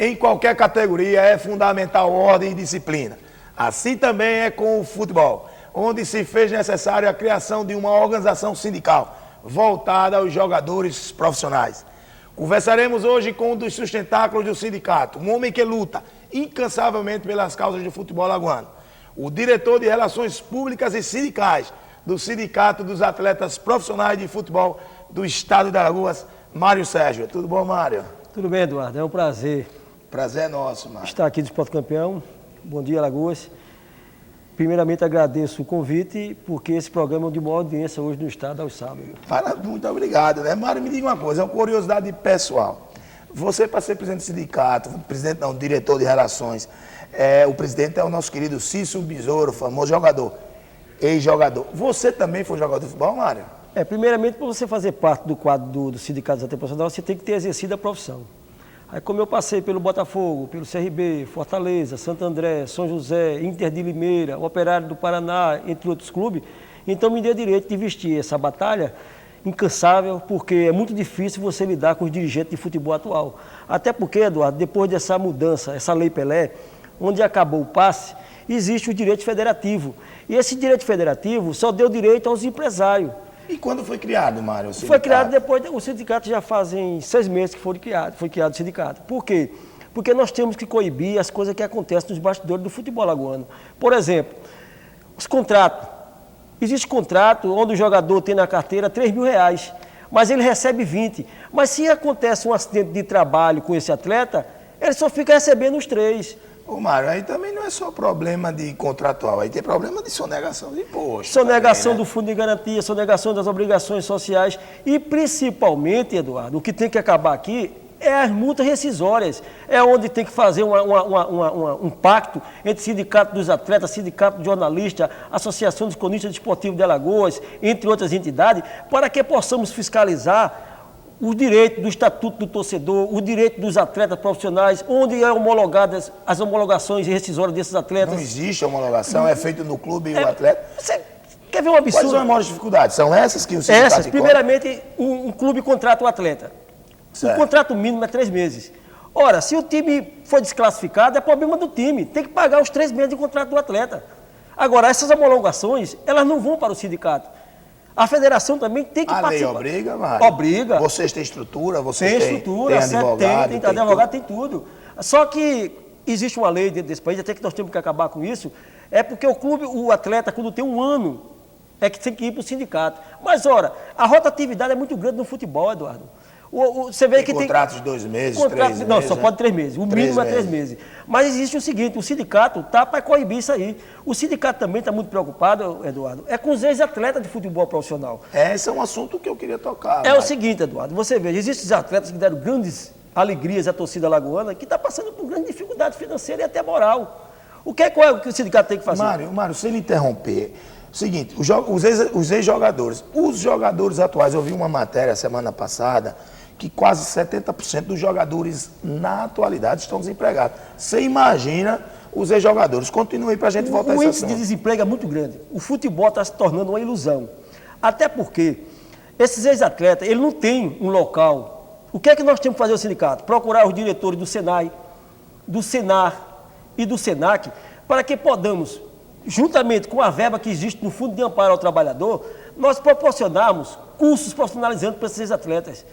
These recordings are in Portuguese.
em qualquer categoria é fundamental ordem e disciplina. Assim também é com o futebol, onde se fez necessário a criação de uma organização sindical voltada aos jogadores profissionais. Conversaremos hoje com um dos sustentáculos do sindicato, um homem que luta incansavelmente pelas causas do futebol alagoano, o diretor de Relações Públicas e Sindicais do Sindicato dos Atletas Profissionais de Futebol do Estado de Alagoas, Mário Sérgio. Tudo bom, Mário? Tudo bem, Eduardo. É um prazer. Prazer é nosso, Mário. Estar aqui do Esporte Campeão. Bom dia, Alagoas. Primeiramente, agradeço o convite, porque esse programa é de maior audiência hoje no Estado, aos sábados. Muito obrigado, né? Mário, me diga uma coisa, é uma curiosidade pessoal. Você, para ser presidente do sindicato, diretor de relações, o presidente é o nosso querido Cício Besouro, famoso jogador, ex-jogador. Você também foi jogador de futebol, Mário? Primeiramente, para você fazer parte do quadro do Sindicato dos Atletas Profissionais, você tem que ter exercido a profissão. Aí, como eu passei pelo Botafogo, pelo CRB, Fortaleza, Santo André, São José, Inter de Limeira, Operário do Paraná, entre outros clubes, então me deu direito de vestir essa batalha incansável, porque é muito difícil você lidar com os dirigentes de futebol atual. Até porque, Eduardo, depois dessa mudança, essa Lei Pelé, onde acabou o passe, existe o direito federativo. E esse direito federativo só deu direito aos empresários. E quando foi criado, Mário, o sindicato? Foi criado depois, o sindicato já fazem 6 meses que foi criado o sindicato. Por quê? Porque nós temos que coibir as coisas que acontecem nos bastidores do futebol alagoano. Por exemplo, os contratos. Existe contrato onde o jogador tem na carteira R$3.000, mas ele recebe 20. Mas se acontece um acidente de trabalho com esse atleta, ele só fica recebendo os 3. Ô, Mário, aí também não é só problema de contratual, aí tem problema de sonegação de imposto. Sonegação também, né? do fundo de garantia, sonegação das obrigações sociais e, principalmente, Eduardo, o que tem que acabar aqui é as multas rescisórias. É onde tem que fazer um pacto entre sindicato dos atletas, sindicato de jornalistas, Associação dos Cronistas Desportivos de Alagoas, entre outras entidades, para que possamos fiscalizar os direitos do Estatuto do Torcedor, os direitos dos atletas profissionais, onde é homologadas as homologações rescisórias desses atletas. Não existe homologação, é feito no clube e o atleta. Você quer ver um absurdo? Quais são as maiores dificuldades? São essas que o sindicato Essas, primeiramente, um clube contrata o atleta. Certo. O contrato mínimo é 3 meses. Ora, se o time foi desclassificado, é problema do time. Tem que pagar os 3 meses de contrato do atleta. Agora, essas homologações, elas não vão para o sindicato. A federação também tem que participar. A lei obriga, Mário? Obriga. Vocês têm estrutura, vocês tem têm estrutura, advogado? Tem advogado, tem tudo. Só que existe uma lei dentro desse país, até que nós temos que acabar com isso, é porque o clube, o atleta, quando tem 1 ano, é que tem que ir para o sindicato. Mas, ora, a rotatividade é muito grande no futebol, Eduardo. Você vê que contratos de 2 meses, 3 meses. Não, só pode 3 meses. O mínimo é 3 meses. Mas existe o seguinte, o sindicato está para coibir isso aí. O sindicato também está muito preocupado, Eduardo, é com os ex-atletas de futebol profissional. Esse é um assunto que eu queria tocar. É o seguinte, Eduardo, você vê, existem atletas que deram grandes alegrias à torcida alagoana, que está passando por grande dificuldade financeira e até moral. Qual é o que o sindicato tem que fazer? Mário, se ele interromper, seguinte, os ex-jogadores, os jogadores atuais, eu vi uma matéria semana passada, que quase 70% dos jogadores na atualidade estão desempregados. Você imagina os ex-jogadores. Continue para a gente voltar a esse assunto. O índice de desemprego é muito grande. O futebol está se tornando uma ilusão. Até porque esses ex-atletas, ele não tem um local. O que é que nós temos que fazer o sindicato? Procurar os diretores do Senai, do Senar e do Senac, para que podamos, juntamente com a verba que existe no Fundo de Amparo ao Trabalhador, nós proporcionarmos cursos profissionalizantes para esses atletas,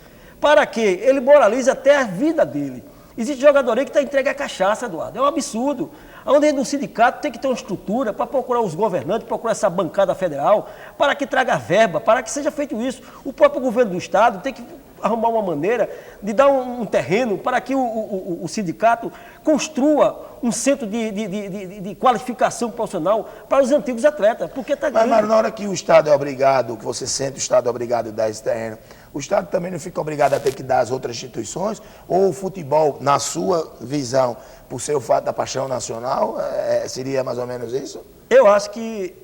para que ele moralize até a vida dele. Existe jogador aí que está entregue à cachaça, Eduardo. É um absurdo. Onde no sindicato tem que ter uma estrutura para procurar os governantes, procurar essa bancada federal, para que traga verba, para que seja feito isso. O próprio governo do Estado tem que arrumar uma maneira de dar um terreno para que o sindicato construa um centro de qualificação profissional para os antigos atletas. Porque tá Mas, Mário, na hora que o Estado é obrigado, que você sente o Estado é obrigado a dar esse terreno, o Estado também não fica obrigado a ter que dar às outras instituições? Ou o futebol, na sua visão, por ser o fato da paixão nacional, seria mais ou menos isso? Eu acho que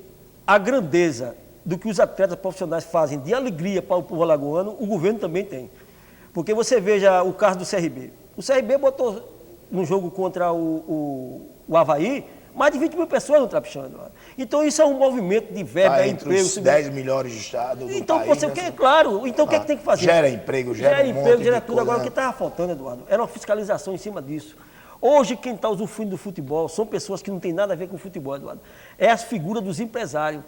a grandeza do que os atletas profissionais fazem de alegria para o povo alagoano, o governo também tem. Porque você veja o caso do CRB. O CRB botou no jogo contra o Avaí mais de 20 mil pessoas no Trapichando. Então isso é um movimento de verba, entre emprego. Os 10 melhores do estado do então, país, você quer, claro, então o que é que tem que fazer? Gera emprego, gera um emprego, monte gera de tudo. coisa. Agora o que estava faltando, Eduardo, era uma fiscalização em cima disso. Hoje quem está usufruindo do futebol são pessoas que não têm nada a ver com o futebol, Eduardo. É a figura dos empresários.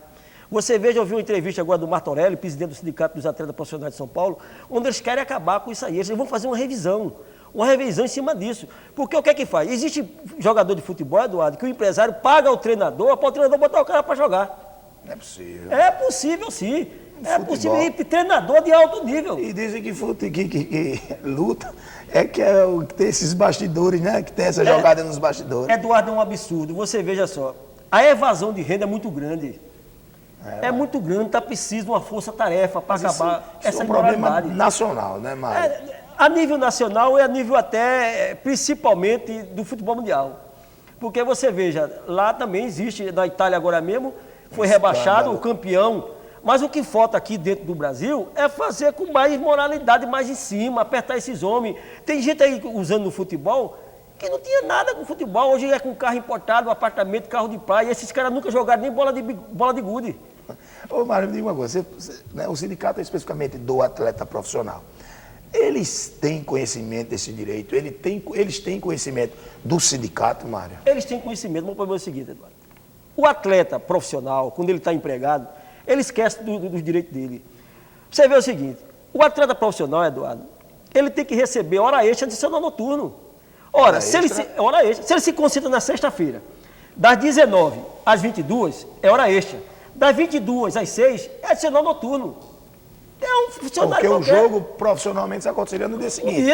Você veja, eu vi uma entrevista agora do Martorelli, presidente do Sindicato dos Atletas Profissionais de São Paulo, onde eles querem acabar com isso aí. Eles vão fazer uma revisão em cima disso. Porque o que é que faz? Existe jogador de futebol, Eduardo, que o empresário paga o treinador para o treinador botar o cara para jogar. Não é possível. É possível, sim. É Futebol. possível ir treinador de alto nível. E dizem que luta que tem esses bastidores, né? Que tem essa jogada nos bastidores. Eduardo, é um absurdo. Você veja só, a evasão de renda é muito grande. É muito grande, está preciso de uma força-tarefa para acabar Isso essa é um problema imoralidade. nacional, né, Mário? A nível nacional e a nível até, principalmente, do futebol mundial. Porque você veja, lá também existe, na Itália agora mesmo, foi rebaixado o campeão. Mas o que falta aqui dentro do Brasil é fazer com mais moralidade mais em cima, apertar esses homens. Tem gente aí usando no futebol que não tinha nada com futebol. Hoje é com carro importado, apartamento, carro de praia. E esses caras nunca jogaram nem bola de gude. Ô, Mário, me diga uma coisa. O sindicato é especificamente do atleta profissional. Eles têm conhecimento desse direito? Eles têm conhecimento do sindicato, Mário? Eles têm conhecimento. Vamos para o seguinte, Eduardo. O atleta profissional, quando ele está empregado, ele esquece dos direitos dele. Você vê o seguinte, o atleta profissional, Eduardo, ele tem que receber hora extra adicional noturno. Ora, se ele se concentra na sexta-feira, das 19 às 22, é hora extra. Das 22 às 6, é adicional noturno. É um funcionário Porque o jogo, profissionalmente, isso aconteceria no dia seguinte.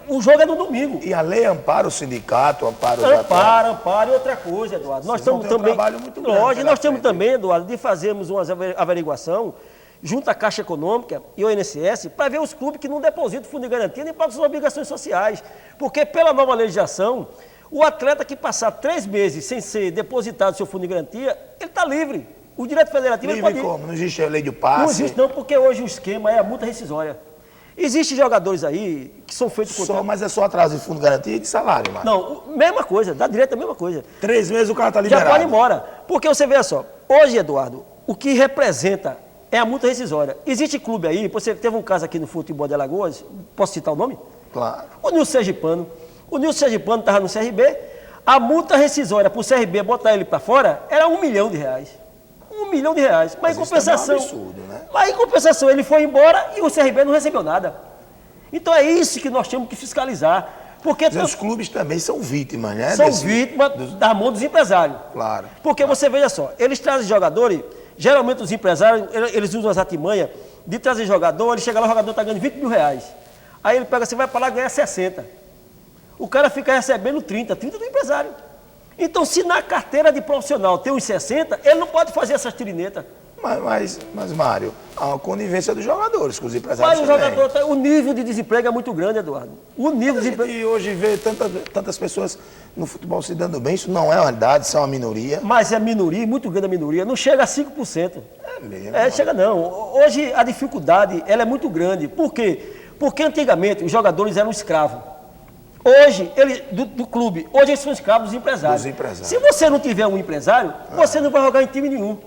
O jogo é no domingo. E a lei ampara o sindicato, ampara os atletas. Ampara e outra coisa, Eduardo. Nós Vocês vão estamos ter um também. trabalho muito grande Lógico, pela nós temos frente. também, Eduardo, de fazermos uma averiguação junto à Caixa Econômica e ao INSS para ver os clubes que não depositam fundo de garantia nem pagam suas obrigações sociais. Porque, pela nova legislação, o atleta que passar 3 meses sem ser depositado seu fundo de garantia, ele está livre. O direito federativo ele pode Livre ir. como? Não existe a lei de passe? Não existe não, porque hoje o esquema é a multa rescisória. Existem jogadores aí que são feitos com... Mas é só atraso de fundo de garantia e de salário, Mário. Não, mesma coisa, da direita a mesma coisa. 3 meses o cara está Já liberado. pode ir embora. Porque você vê só, hoje, Eduardo, o que representa é a multa rescisória. Existe clube aí, você teve um caso aqui no futebol de Alagoas, posso citar o nome? Claro. O Nilson Sergipano. O Nilson Sergipano estava no CRB, a multa rescisória para o CRB botar ele para fora era R$1 milhão. R$1 milhão. Mas em compensação. Isso é um absurdo, né? Mas em compensação ele foi embora e o CRB não recebeu nada. Então é isso que nós temos que fiscalizar. Porque Mas os clubes também são vítimas, né? são vítimas da mão dos empresários. Claro. Porque você veja só, eles trazem jogadores, geralmente os empresários, eles usam as artimanhas de trazer jogador, ele chega lá, o jogador está ganhando R$20 mil. Aí ele pega, você vai para lá ganhar 60. O cara fica recebendo 30 do empresário. Então, se na carteira de profissional tem uns 60, ele não pode fazer essas tirinetas. Mas, Mário, há uma conivência dos jogadores com os empresários Mas o também. jogador, o nível de desemprego é muito grande, Eduardo. O nível de desemprego... E hoje vê tantas pessoas no futebol se dando bem, isso não é uma realidade, isso é uma minoria. Mas é minoria, muito grande a minoria, não chega a 5%. É mesmo. Chega não. Hoje a dificuldade ela é muito grande. Por quê? Porque antigamente os jogadores eram escravos. Hoje, do clube, hoje eles são escravos dos empresários. Se você não tiver um empresário, você não vai jogar em time nenhum.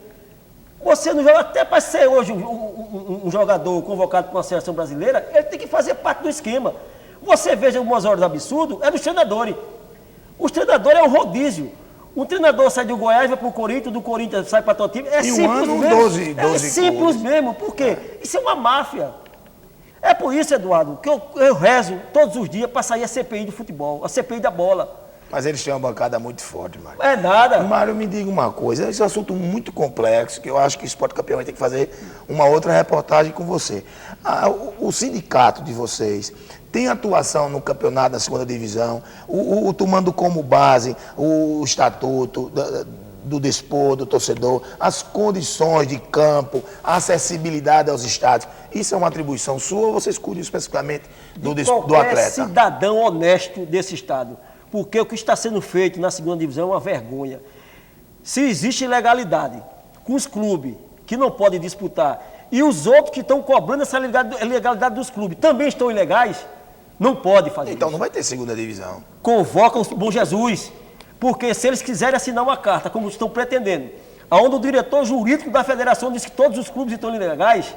Você não joga, até para ser hoje um jogador convocado para uma seleção brasileira, ele tem que fazer parte do esquema. Você veja algumas horas absurdo, é dos treinadores. Os treinadores é um rodízio. Um treinador sai do Goiás, vai para o Corinthians, do Corinthians sai para todo time. É simples mesmo. É simples mesmo. Por quê? Isso é uma máfia. É por isso, Eduardo, que eu rezo todos os dias para sair a CPI do futebol, a CPI da bola. Mas eles têm uma bancada muito forte, Mário. É nada. Mário, me diga uma coisa, esse é um assunto muito complexo, que eu acho que o Esporte Campeão vai ter que fazer uma outra reportagem com você. O sindicato de vocês tem atuação no campeonato da segunda divisão, tomando como base o estatuto do desporto, do torcedor, as condições de campo, a acessibilidade aos estádios. Isso é uma atribuição sua ou vocês cuidam especificamente do atleta? Cidadão honesto desse estado. Porque o que está sendo feito na segunda divisão é uma vergonha. Se existe ilegalidade com os clubes que não podem disputar e os outros que estão cobrando essa ilegalidade dos clubes também estão ilegais, não pode fazer Então isso. não vai ter segunda divisão. Convoca o Bom Jesus, porque se eles quiserem assinar uma carta, como estão pretendendo, onde o diretor jurídico da federação diz que todos os clubes estão ilegais,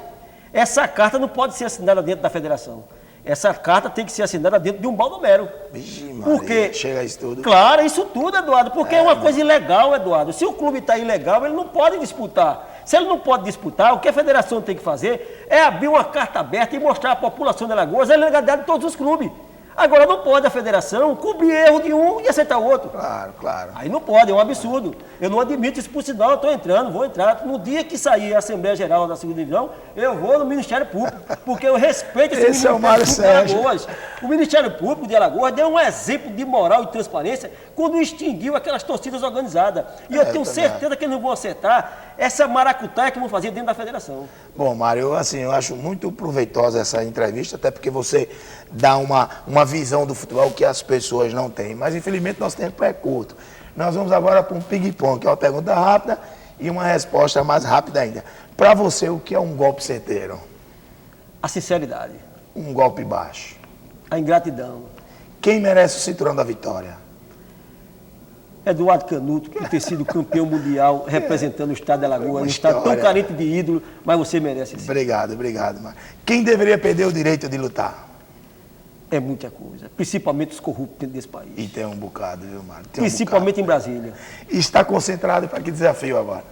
essa carta não pode ser assinada dentro da federação. Essa carta tem que ser assinada dentro de um baldomero. Vixe, Maria, Porque, chega a isso tudo. claro, isso tudo, Eduardo, porque é uma coisa ilegal, Eduardo. Se o clube está ilegal, ele não pode disputar. Se ele não pode disputar, o que a federação tem que fazer é abrir uma carta aberta e mostrar à população de Alagoas a ilegalidade de todos os clubes. Agora, não pode a federação cobrir erro de um e aceitar o outro. Claro, claro. Aí não pode, é um absurdo. Eu não admito isso, por sinal, eu estou entrando, vou entrar. No dia que sair a Assembleia Geral da Segunda Divisão, eu vou no Ministério Público, porque eu respeito esse Esse é o Ministério Mário Público de Sérgio. Alagoas. O Ministério Público de Alagoas deu um exemplo de moral e transparência quando extinguiu aquelas torcidas organizadas. E eu tenho certeza que eles não vão acertar essa maracutaia que vão fazer dentro da federação. Bom, Mário, assim, eu acho muito proveitosa essa entrevista, até porque você dá uma visão do futebol que as pessoas não têm. Mas, infelizmente, nosso tempo é curto. Nós vamos agora para um ping-pong, que é uma pergunta rápida e uma resposta mais rápida ainda. Para você, o que é um golpe certeiro? A sinceridade, Um golpe baixo? a ingratidão. Quem merece o cinturão da vitória? Eduardo Canuto, por ter sido campeão mundial representando o estado de Alagoas, um estado tão história. carente de ídolo, mas você merece sim. Obrigado, Mário. Quem deveria perder o direito de lutar? É muita coisa, principalmente os corruptos dentro desse país. E tem um bocado, viu, Mário? Tem um Principalmente em Brasília. bocado. E está concentrado para que desafio agora?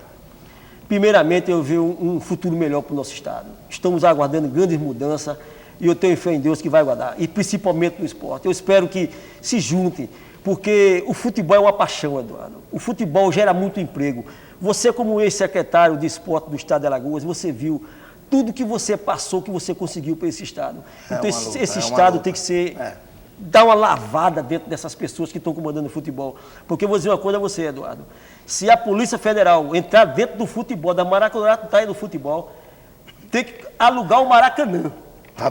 Primeiramente, eu vejo um futuro melhor para o nosso estado. Estamos aguardando grandes mudanças e eu tenho fé em Deus que vai aguardar. E principalmente no esporte. Eu espero que se juntem, porque o futebol é uma paixão, Eduardo. O futebol gera muito emprego. Você, como ex-secretário de esporte do estado de Alagoas, você viu tudo que você passou, que você conseguiu para esse estado. Então, esse estado tem que ser... dar uma lavada dentro dessas pessoas que estão comandando o futebol. Porque eu vou dizer uma coisa a você, Eduardo. Se a Polícia Federal entrar dentro do futebol, da maracutaia do futebol, tem que alugar o Maracanã Para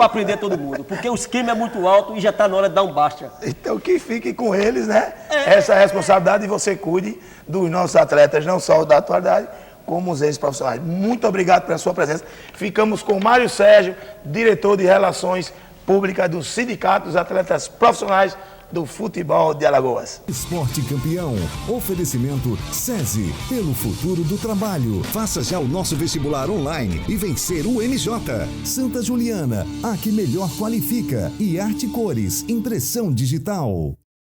aprender todo mundo. Porque o esquema é muito alto e já está na hora de dar um basta. Então que fique com eles, né? Essa responsabilidade e você cuide dos nossos atletas, não só o da atualidade, como os ex-profissionais. Muito obrigado pela sua presença. Ficamos com o Mário Sérgio, diretor de Relações Públicas do Sindicato dos Atletas Profissionais do Futebol de Alagoas. Esporte Campeão. Oferecimento SESI. Pelo futuro do trabalho. Faça já o nosso vestibular online e vencer o MJ. Santa Juliana. A que melhor qualifica. E Arte Cores. Impressão digital.